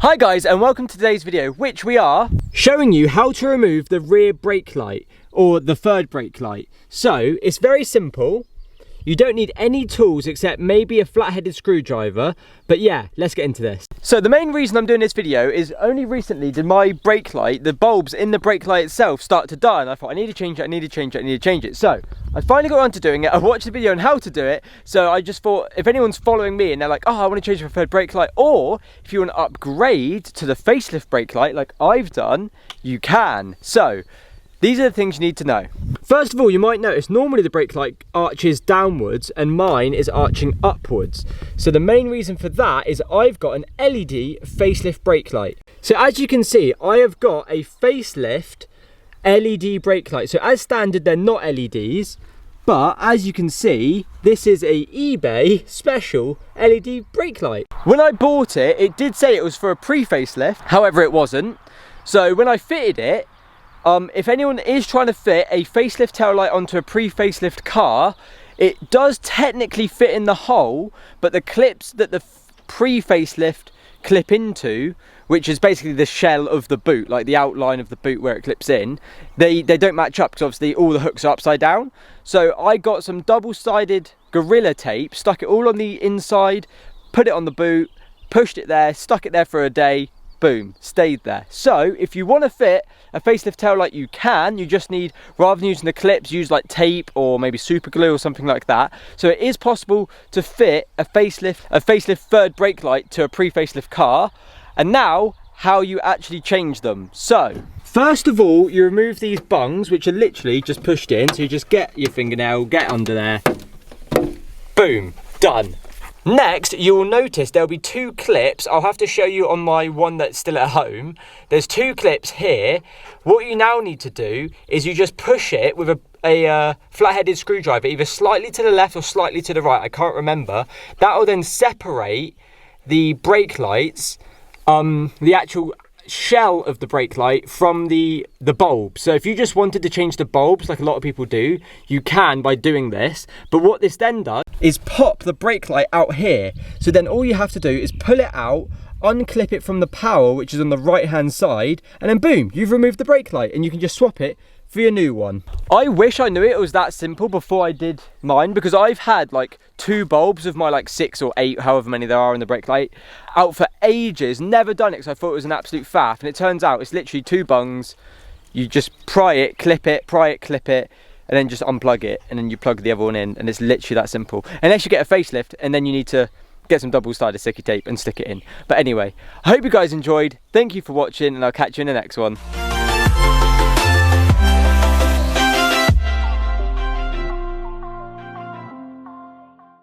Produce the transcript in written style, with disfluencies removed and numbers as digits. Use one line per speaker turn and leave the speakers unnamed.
Hi guys, and welcome to today's video, which we are showing you how to remove the rear brake light or the third brake light. So it's very simple. You don't need any tools except maybe a flat-headed screwdriver, but yeah, let's get into this. So the main reason I'm doing this video is only recently did my brake light, the bulbs in the brake light itself, start to die, and I thought I need to change it, So I finally got around to doing it. I watched the video on how to do it, so I just thought if anyone's following me and they're like, oh, I want to change my third brake light, or if you want to upgrade to the facelift brake light like I've done, you can. So these are the things you need to know. First of all, you might notice normally the brake light arches downwards and mine is arching upwards. So the main reason for that is I've got an LED facelift brake light. So as you can see, I have got a facelift LED brake light. So as standard, they're not LEDs, but as you can see, this is a eBay special LED brake light. When I bought it, it did say it was for a pre-facelift, however it wasn't. So when I fitted it, if anyone is trying to fit a facelift taillight onto a pre-facelift car, it does technically fit in the hole, but the clips that the pre-facelift clip into, which is basically the shell of the boot, like the outline of the boot where it clips in, they don't match up because obviously all the hooks are upside down. So I got some double-sided Gorilla tape, stuck it all on the inside, put it on the boot, pushed it there, stuck it there for a day, boom, stayed there. So if you want to fit a facelift taillight, you can. You just need, rather than using the clips, use like tape or maybe super glue or something like that. So it is possible to fit a facelift third brake light to a pre-facelift car. And now how you actually change them. So first of all, you remove these bungs, which are literally just pushed in. So you just get your fingernail, get under there, boom, done. Next, you will notice there'll be two clips. I'll have to show you on my one that's still at home. There's two clips here. What you now need to do is you just push it with a flat-headed screwdriver, either slightly to the left or slightly to the right. I can't remember. That will then separate the brake lights, the actual shell of the brake light from the bulb. So if you just wanted to change the bulbs like a lot of people do, you can by doing this. But what this then does is pop the brake light out here. So then all you have to do is pull it out, unclip it from the power, which is on the right hand side, and then boom, you've removed the brake light and you can just swap it for your new one. I wish I knew it was that simple before I did mine, because I've had like 2 bulbs of my like 6 or 8, however many there are in the brake light, out for ages, never done it because I thought it was an absolute faff, and it turns out it's literally 2 bungs. You just pry it, clip it, pry it, clip it, and then just unplug it, and then you plug the other one in, and it's literally that simple. Unless you get a facelift, and then you need to get some double-sided sticky tape and stick it in. But anyway, I hope you guys enjoyed. Thank you for watching, and I'll catch you in the next one.